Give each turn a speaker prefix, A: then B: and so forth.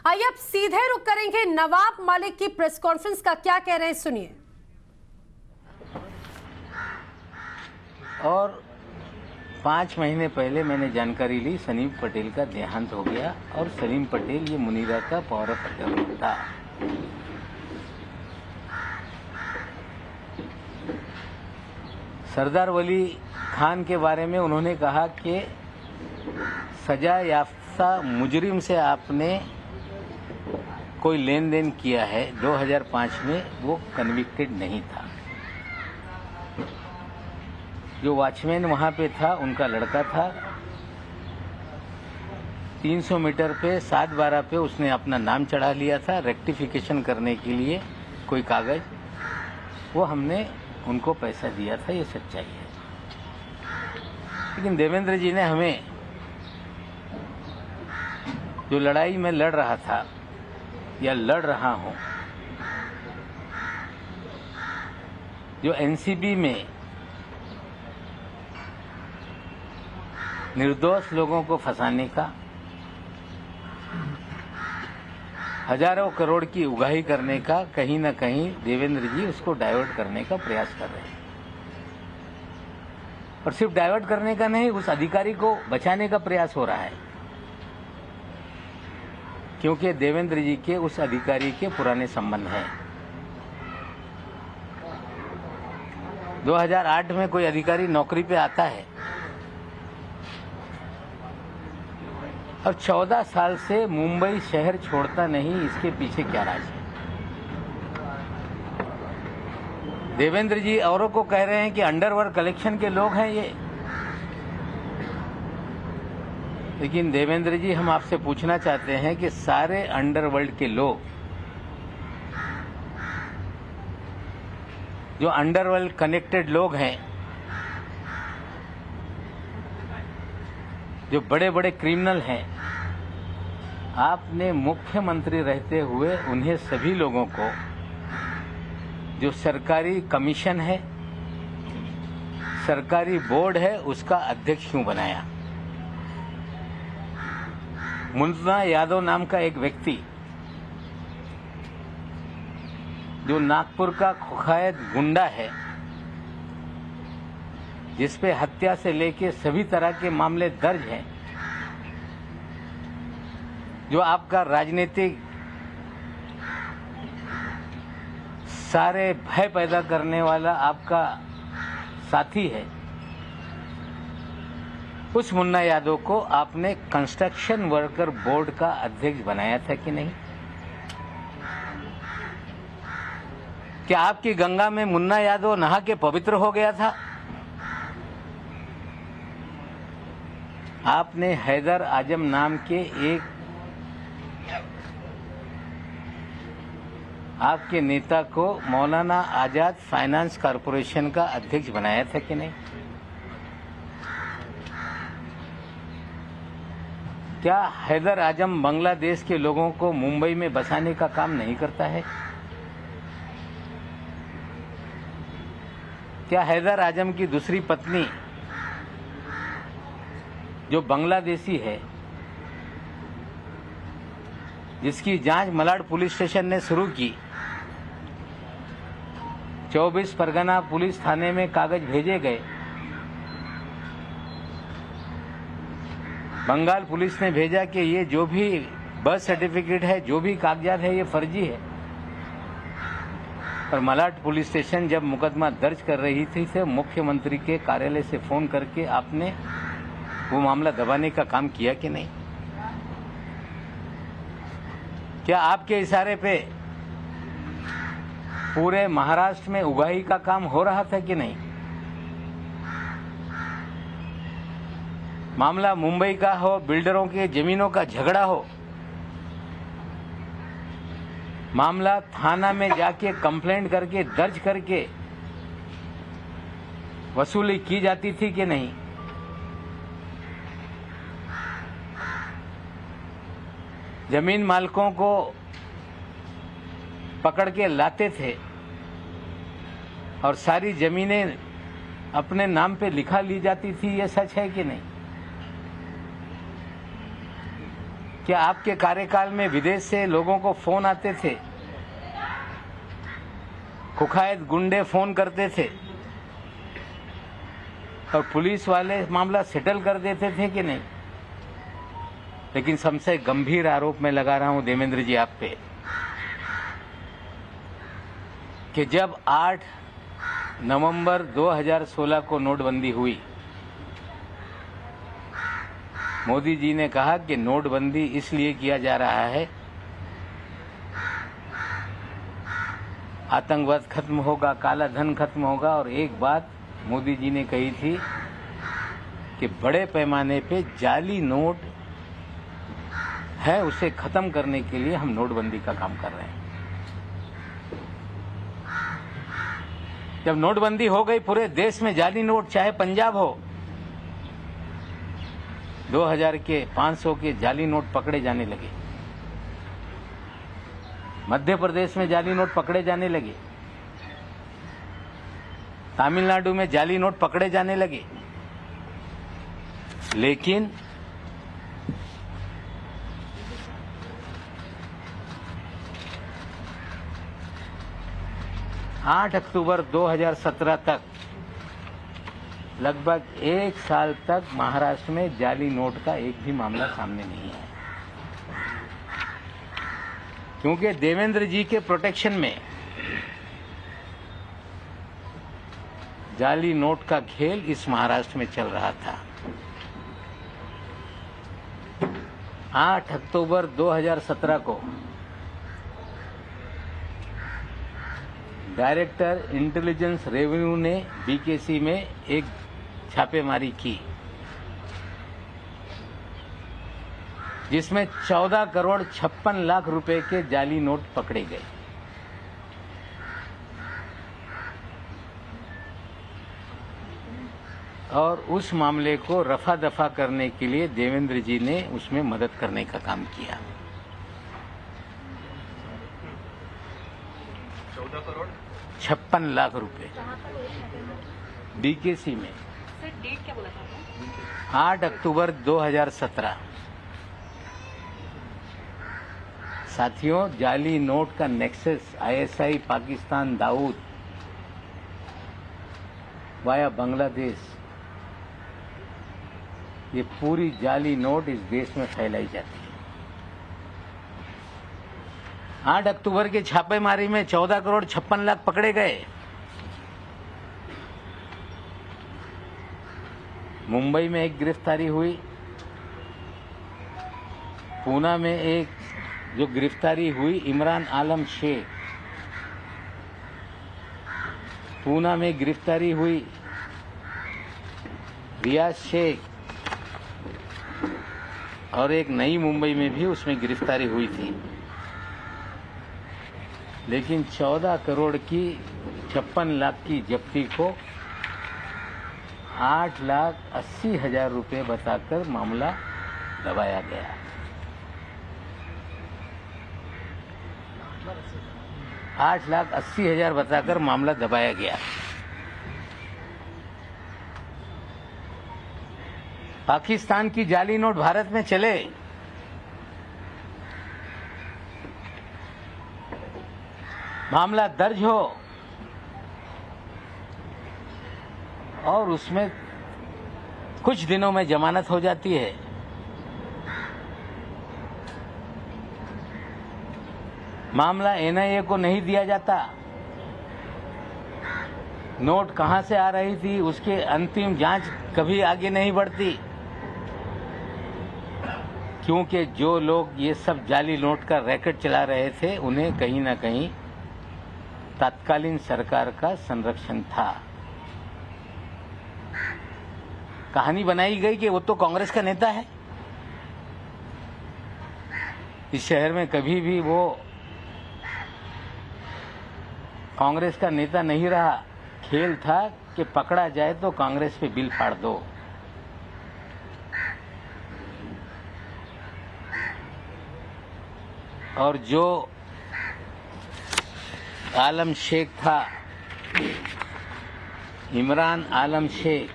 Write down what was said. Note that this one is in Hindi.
A: आइए अब सीधे रुक करेंगे नवाब मलिक की प्रेस कॉन्फ्रेंस का, क्या कह रहे हैं सुनिए।
B: और 5 महीने पहले मैंने जानकारी ली सलीम पटेल का देहांत हो गया और सलीम पटेल ये मुनीरा का पावर ऑफ अटर्नी था। सरदार वली खान के बारे में उन्होंने कहा कि सजा याफ्ता मुजरिम से आपने कोई लेन देन किया है। 2005 में वो कन्विक्टेड नहीं था। जो वॉचमैन वहां पे था उनका लड़का था। 300 मीटर पे 7/12 पे उसने अपना नाम चढ़ा लिया था रेक्टिफिकेशन करने के लिए कोई कागज, वो हमने उनको पैसा दिया था, ये सच्चाई है। लेकिन देवेंद्र जी ने हमें जो लड़ाई में लड़ रहा था या लड़ रहा हूं, जो एनसीबी में निर्दोष लोगों को फंसाने का, हजारों करोड़ की उगाही करने का, कहीं न कहीं देवेंद्र जी उसको डाइवर्ट करने का प्रयास कर रहे हैं। और सिर्फ डाइवर्ट करने का नहीं, उस अधिकारी को बचाने का प्रयास हो रहा है, क्योंकि देवेंद्र जी के उस अधिकारी के पुराने संबंध हैं। 2008 में कोई अधिकारी नौकरी पे आता है और 14 साल से मुंबई शहर छोड़ता नहीं, इसके पीछे क्या राज है? देवेंद्र जी औरों को कह रहे हैं कि अंडरवर्ल्ड कलेक्शन के लोग हैं ये, लेकिन देवेंद्र जी हम आपसे पूछना चाहते हैं कि सारे अंडरवर्ल्ड के लोग, जो अंडरवर्ल्ड कनेक्टेड लोग हैं, जो बड़े बड़े क्रिमिनल हैं, आपने मुख्यमंत्री रहते हुए उन्हें सभी लोगों को जो सरकारी कमीशन है, सरकारी बोर्ड है, उसका अध्यक्ष क्यों बनाया? मुन्ना यादव नाम का एक व्यक्ति जो नागपुर का कुख्यात गुंडा है, जिसपे हत्या से लेके सभी तरह के मामले दर्ज हैं, जो आपका राजनीतिक सारे भय पैदा करने वाला आपका साथी है, उस मुन्ना यादव को आपने कंस्ट्रक्शन वर्कर बोर्ड का अध्यक्ष बनाया था कि नहीं? क्या आपकी गंगा में मुन्ना यादव नहा के पवित्र हो गया था? आपने हैदर आजम नाम के एक आपके नेता को मौलाना आजाद फाइनेंस कॉरपोरेशन का अध्यक्ष बनाया था कि नहीं? क्या हैदर आजम बांग्लादेश के लोगों को मुंबई में बसाने का काम नहीं करता है? क्या हैदर आजम की दूसरी पत्नी जो बांग्लादेशी है, जिसकी जांच मलाड पुलिस स्टेशन ने शुरू की, 24 परगना पुलिस थाने में कागज भेजे गए, बंगाल पुलिस ने भेजा कि ये जो भी बर्थ सर्टिफिकेट है, जो भी कागजात है, ये फर्जी है। और मलाड पुलिस स्टेशन जब मुकदमा दर्ज कर रही थी तो मुख्यमंत्री के कार्यालय से फोन करके आपने वो मामला दबाने का काम किया कि नहीं? क्या आपके इशारे पे पूरे महाराष्ट्र में उगाही का काम हो रहा था कि नहीं? मामला मुंबई का हो, बिल्डरों के जमीनों का झगड़ा हो, मामला थाना में जाके कंप्लेंट करके दर्ज करके वसूली की जाती थी कि नहीं? जमीन मालिकों को पकड़ के लाते थे और सारी जमीनें अपने नाम पे लिखा ली जाती थी, ये सच है कि नहीं? क्या आपके कार्यकाल में विदेश से लोगों को फोन आते थे? कुखायत गुंडे फोन करते थे और पुलिस वाले मामला सेटल कर देते थे कि नहीं? लेकिन सबसे गंभीर आरोप मैं लगा रहा हूं देवेंद्र जी आप पे कि जब 8 नवंबर 2016 को नोटबंदी हुई, मोदी जी ने कहा कि नोटबंदी इसलिए किया जा रहा है, आतंकवाद खत्म होगा, काला धन खत्म होगा। और एक बात मोदी जी ने कही थी कि बड़े पैमाने पे जाली नोट है, उसे खत्म करने के लिए हम नोटबंदी का काम कर रहे हैं। जब नोटबंदी हो गई, पूरे देश में जाली नोट, चाहे पंजाब हो, 2000 के 500 के जाली नोट पकड़े जाने लगे। मध्य प्रदेश में जाली नोट पकड़े जाने लगे, तमिलनाडु में जाली नोट पकड़े जाने लगे। लेकिन आठ अक्टूबर 2017 तक, लगभग 1 साल तक महाराष्ट्र में जाली नोट का एक भी मामला सामने नहीं आया, क्योंकि देवेंद्र जी के प्रोटेक्शन में जाली नोट का खेल इस महाराष्ट्र में चल रहा था। 8 अक्टूबर 2017 को डायरेक्टर इंटेलिजेंस रेवेन्यू ने बीकेसी में एक छापेमारी की, जिसमें 14 करोड़ 56 लाख रुपए के जाली नोट पकड़े गए। और उस मामले को रफा दफा करने के लिए देवेंद्र जी ने उसमें मदद करने का काम किया।
C: 14 करोड़
B: 56 लाख रुपए बीकेसी में।
C: सर डेट क्या बोला था?
B: 8 अक्टूबर 2017। साथियों, जाली नोट का nexus ISI Pakistan Dawood via Bangladesh, ये पूरी जाली नोट इस देश में फैलाई जाती है। 8 अक्टूबर के छापेमारी में 14 करोड़ 56 लाख पकड़े गए। मुंबई में एक गिरफ्तारी हुई, पूना में एक जो गिरफ्तारी हुई इमरान आलम शेख, पूना में गिरफ्तारी हुई रियाज शेख, और एक नई मुंबई में भी उसमें गिरफ्तारी हुई थी। लेकिन 14 करोड़ की 56 लाख की जब्ती को 8,80,000 रुपये बताकर मामला दबाया गया। 8,80,000 बताकर मामला दबाया गया। पाकिस्तान की जाली नोट भारत में चले, मामला दर्ज हो और उसमें कुछ दिनों में जमानत हो जाती है। मामला एनआईए को नहीं दिया जाता। नोट कहां से आ रही थी उसके अंतिम जांच कभी आगे नहीं बढ़ती, क्योंकि जो लोग ये सब जाली नोट का रैकेट चला रहे थे उन्हें कहीं ना कहीं तत्कालीन सरकार का संरक्षण था। कहानी बनाई गई कि वो तो कांग्रेस का नेता है। इस शहर में कभी भी वो कांग्रेस का नेता नहीं रहा। खेल था कि पकड़ा जाए तो कांग्रेस पे बिल फाड़ दो। और जो आलम शेख था, इमरान आलम शेख,